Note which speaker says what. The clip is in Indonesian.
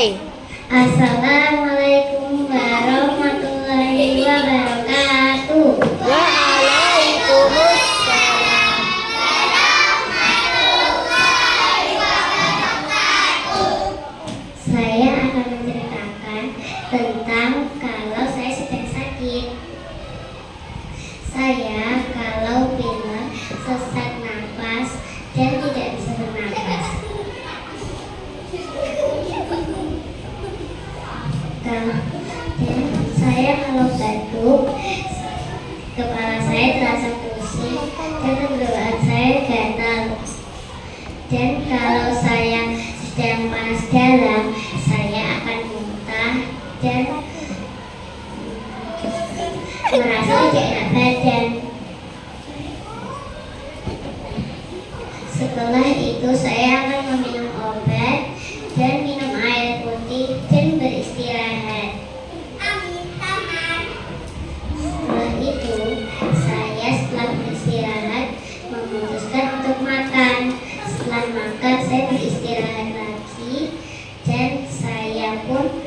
Speaker 1: mulai.
Speaker 2: Assalamualaikum warahmatullahi wabarakatuh.
Speaker 1: Waalaikumsalam.
Speaker 2: Saya akan menceritakan tentang kalau saya sedang sakit. Saya kalau pilek, sesak nafas, dan tidak bisa bernafas. Dan saya kalau batuk, kepala saya terasa pusing dan tenggorokan saya gatal. Dan kalau saya sedang panas dalam, saya akan muntah dan merasa tidak enak badan. Setelah itu saya akan meminum obat dan minum air putih dan beristirahat. Setelah itu saya setelah beristirahat memutuskan untuk makan. Setelah makan saya beristirahat lagi dan saya pun